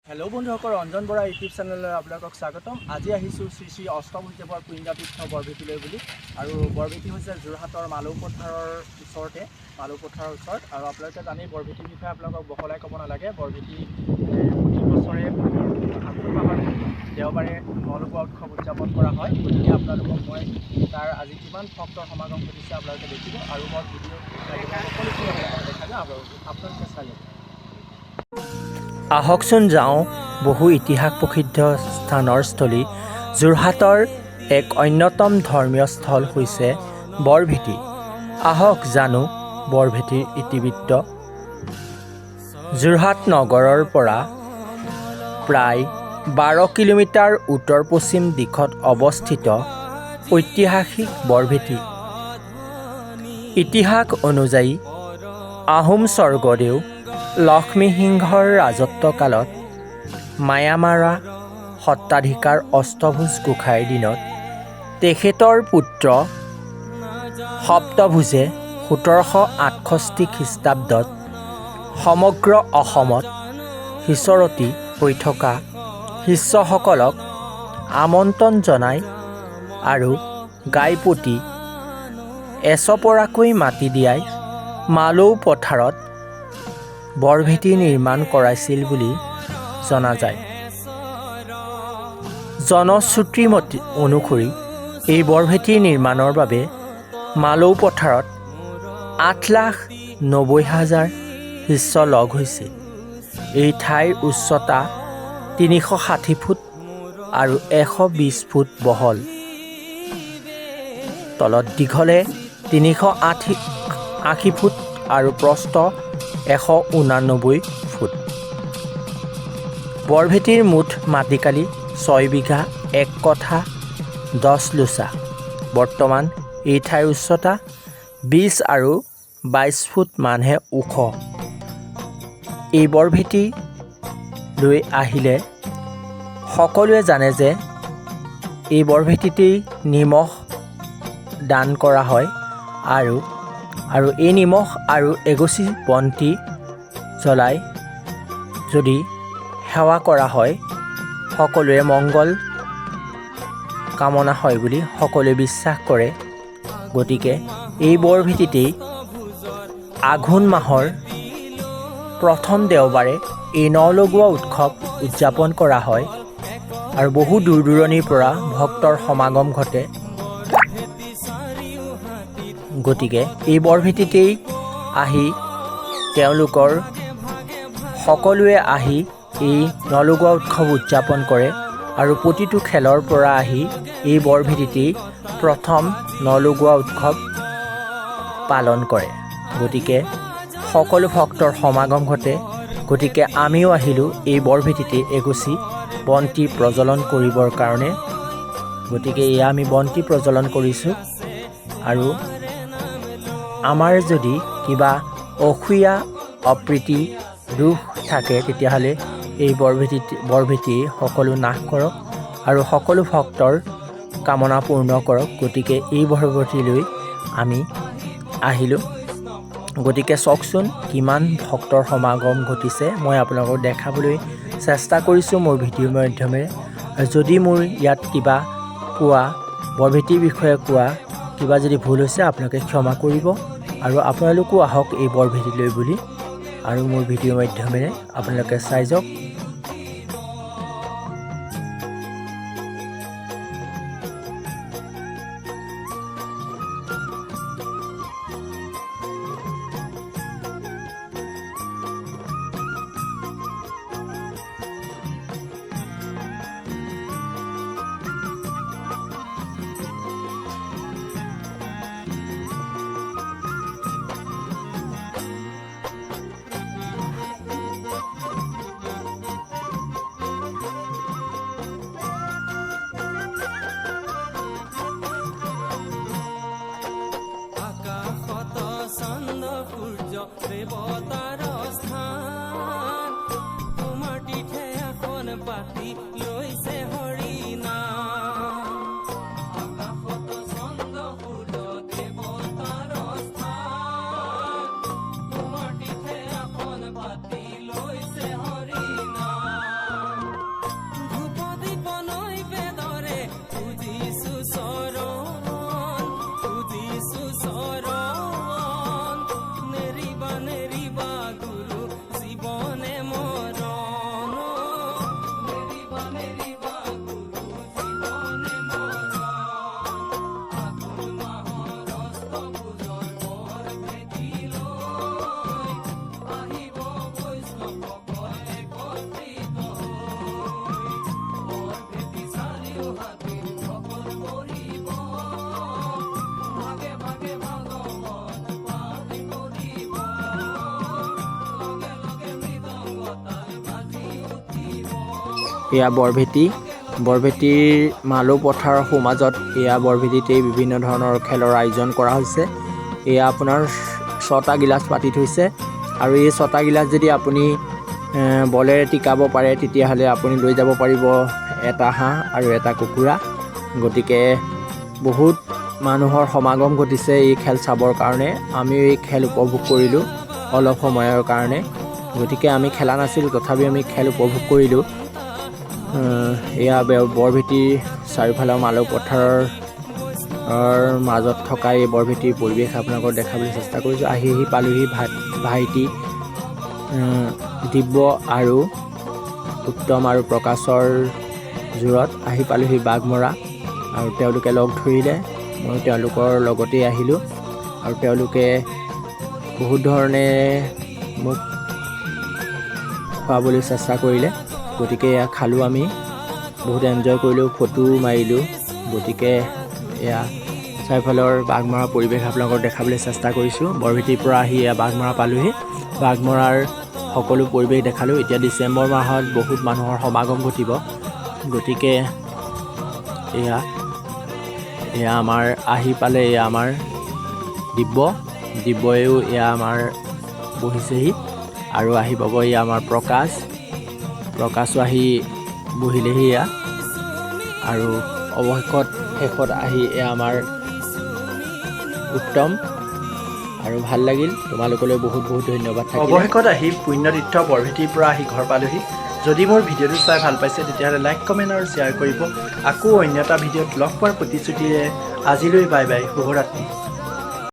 Hello' বন্ধুসকল, Ranjan Bora YouTube চেনেললৈ আপোনালোকক স্বাগতম। আজি আহিছোঁ শ্ৰী শ্ৰী অষ্টভুজদেৱৰ পুণ্যতীৰ্থ বৰভেটিলৈ বুলি। আৰু বৰভেটি হৈছে যোৰহাটৰ মালৌ পথাৰৰ ওচৰতে, মালৌ পথাৰৰ ওচৰত। আৰু আপোনালোকে জানেই বৰভেটিৰ বিষয়ে আপোনালোকক বহলাই ক'ব নালাগে। বৰভেটি প্ৰতি বছৰে আঘোণ মাহৰ দেওবাৰে নলগোৱা উৎসৱ উদযাপন কৰা হয়। গতিকে আপোনালোকক মই তাৰ আজি কিমান ভক্তৰ সমাগম ঘটিছে আপোনালোকে দেখিব। আৰু মই ভিডিঅ' সকলোখিনি দেখা যাওঁ, আপোনালোকে চাই ল'ব। আহকচোন যাওঁ বহু ইতিহাস প্ৰসিদ্ধ স্থানৰ স্থলী যোৰহাটৰ এক অন্যতম ধৰ্মীয় স্থল হৈছে বৰভেটি। আহক জানো বৰভেটিৰ ইতিবৃত্ত। যোৰহাট নগৰৰ পৰা প্ৰায় 12 কিলোমিটাৰ উত্তৰ পশ্চিম দিশত অৱস্থিত ঐতিহাসিক বৰভেটি। ইতিহাস অনুযায়ী আহোম স্বৰ্গদেউ লক্ষ্মীসিংহৰ ৰাজত্বকালত মায়ামাৰা সত্ৰাধিকাৰ অষ্টভুজ গোসাঁইৰ দিনত তেখেতৰ পুত্ৰ সপ্তভুজে 1768 খ্ৰীষ্টাব্দত সমগ্ৰ অসমত সিঁচৰতি হৈ থকা শিষ্যসকলক আমন্ত্ৰণ জনাই আৰু গাইপতি এচপৰাকৈ মাটি দিয়াই মালৌ পথাৰত বৰভেটি নিৰ্মাণ কৰাইছিল বুলি জনা যায়। জনশ্ৰুতি অনুসৰি এই বৰভেটি নিৰ্মাণৰ বাবে মালৌ পথাৰত 8,90,000 শিষ্য লগ হৈছিল। এই ঠাইৰ উচ্চতা 360 ফুট আৰু 120 ফুট বহল। তলত দীঘলে 380 ফুট আৰু প্ৰস্থ 189 ফুট। বৰভেটিৰ মুঠ মাটিকালি 6 বিঘা 1 কঠা 10 লোচা। বৰ্তমান এই ঠাইৰ উচ্চতা 20 আৰু 22 ফুট মানহে ওখ। এই বৰভেটিলৈ আহিলে সকলোৱে জানে যে এই বৰভেটিতেই নিমখ দান কৰা হয় আৰু এই নিমখ আৰু এগছি বন্তি জ্বলাই যদি সেৱা কৰা হয় সকলোৰে মংগল কামনা হয় বুলি সকলোৱে বিশ্বাস কৰে। গতিকে এই বৰভেটিতেই আঘোণ মাহৰ প্ৰথম দেওবাৰে এই নলগোৱা উৎসৱ উদযাপন কৰা হয় আৰু বহু দূৰ দূৰণিৰ পৰা ভক্তৰ সমাগম ঘটে। গতিকে এই বৰভেটিতেই আহি তেওঁলোকৰ সকলোৱে আহি এই নলগোৱা উৎসৱ উদযাপন কৰে আৰু প্ৰতিটো খেলৰ পৰা আহি এই বৰভেটিতেই প্ৰথম নলগোৱা উৎসৱ পালন কৰে। গতিকে সকলো ভক্তৰ সমাগম ঘটে। গতিকে আমিও আহিলোঁ এই বৰভেটিতে এগছি বন্তি প্ৰজ্বলন কৰিবৰ কাৰণে। গতিকে এয়া আমি বন্তি প্ৰজ্বলন কৰিছোঁ। আৰু আমাৰ যদি কিবা অসূয়া অপ্ৰীতি দুখ থাকে তেতিয়াহ'লে এই বৰভেটি সকলো নাশ কৰক আৰু সকলো ভক্তৰ কামনা পূৰ্ণ কৰক। গতিকে এই বৰভেটিলৈ আমি আহিলোঁ। গতিকে চাওকচোন কিমান ভক্তৰ সমাগম ঘটিছে। মই আপোনালোকক দেখাবলৈ চেষ্টা কৰিছোঁ মোৰ ভিডিঅ'ৰ মাধ্যমেৰে। আৰু যদি মোৰ ইয়াত কিবা বৰভেটিৰ বিষয়ে কোৱা কিবা যদি ভুল হৈছে আপোনালোকে ক্ষমা কৰিব। আৰু আপোনালোকো আহক এই বৰভেটিলৈ বুলি আৰু মোৰ ভিডিঅ'ৰ মাধ্যমেৰে আপোনালোকে চাই যাওক। দেৱতাৰ স্থান তোমাৰ তিথে এখন পাতি লৈছে হৰিনাম। আকাশত চন্দ্ৰ সূৰ্য দেৱতাৰ স্থান তোমাৰ তিথে এখন পাতি লৈছে হৰিনাম। এয়া বৰভেটিৰ মালৌ পথাৰৰ সোঁমাজত এয়া বৰভেটিতেই বিভিন্ন ধৰণৰ খেলৰ আয়োজন কৰা হৈছে। এয়া আপোনাৰ 6টা গিলাচ পাতি থৈছে আৰু এই 6টা গিলাচ যদি আপুনি বলেৰে টিকাব পাৰে তেতিয়াহ'লে আপুনি লৈ যাব পাৰিব এটা হাঁহ আৰু এটা কুকুৰা। গতিকে বহুত মানুহৰ সমাগম ঘটিছে এই খেল চাবৰ কাৰণে। আমিও এই খেল উপভোগ কৰিলোঁ অলপ সময়ৰ কাৰণে। গতিকে আমি খেলা নাছিলোঁ, তথাপি আমি খেল উপভোগ কৰিলোঁ। এয়া বৰভেটিৰ চাৰিওফালৰ মালৌ পথাৰৰ মাজত থকা এই বৰভেটিৰ পৰিৱেশ আপোনালোকক দেখাবলৈ চেষ্টা কৰিছোঁ। আহি পালোহি ভাইটি দিব্য আৰু উত্তম আৰু প্ৰকাশৰ জোৰত আহি পালোহি বাঘমৰা আৰু তেওঁলোকে লগ ধৰিলে। মই তেওঁলোকৰ লগতেই আহিলোঁ আৰু তেওঁলোকে বহুত ধৰণে মোক খুৱাবলৈ চেষ্টা কৰিলে। গতিকে এয়া খালোঁ, আমি বহুত এনজয় কৰিলোঁ, ফটো মাৰিলোঁ। গতিকে এয়া চাৰিওফালৰ বাঘমৰাৰ পৰিৱেশ আপোনালোকক দেখাবলৈ চেষ্টা কৰিছোঁ। বৰভেটিৰ পৰা আহি এয়া বাঘমৰা পালোহি। বাঘমৰাৰ সকলো পৰিৱেশ দেখালোঁ। এতিয়া ডিচেম্বৰ মাহত বহুত মানুহৰ সমাগম ঘটিব। গতিকে এয়া আমাৰ আহি পালে, এয়া আমাৰ দিব্যইও এয়া আমাৰ বহিছেহি আৰু আহি পাব এয়া আমাৰ প্ৰকাশো আহি বহিলেহি এয়া। আৰু শেষত আহি এয়া আমাৰ উত্তম। আৰু ভাল লাগিল, তোমালোকলৈ বহুত বহুত ধন্যবাদ থাকিল। অৱশেষত আহি পুণ্যতীৰ্থ বৰভেটিৰ পৰা আহি ঘৰ পালোহি। যদি মোৰ ভিডিঅ'টো চাই ভাল পাইছে তেতিয়াহ'লে লাইক, কমেণ্ট আৰু শ্বেয়াৰ কৰিব। আকৌ অন্য এটা ভিডিঅ'ত লগ পোৱাৰ প্ৰতিশ্ৰুতিৰে আজিলৈ বাই বাই, শুভৰাত্ৰি।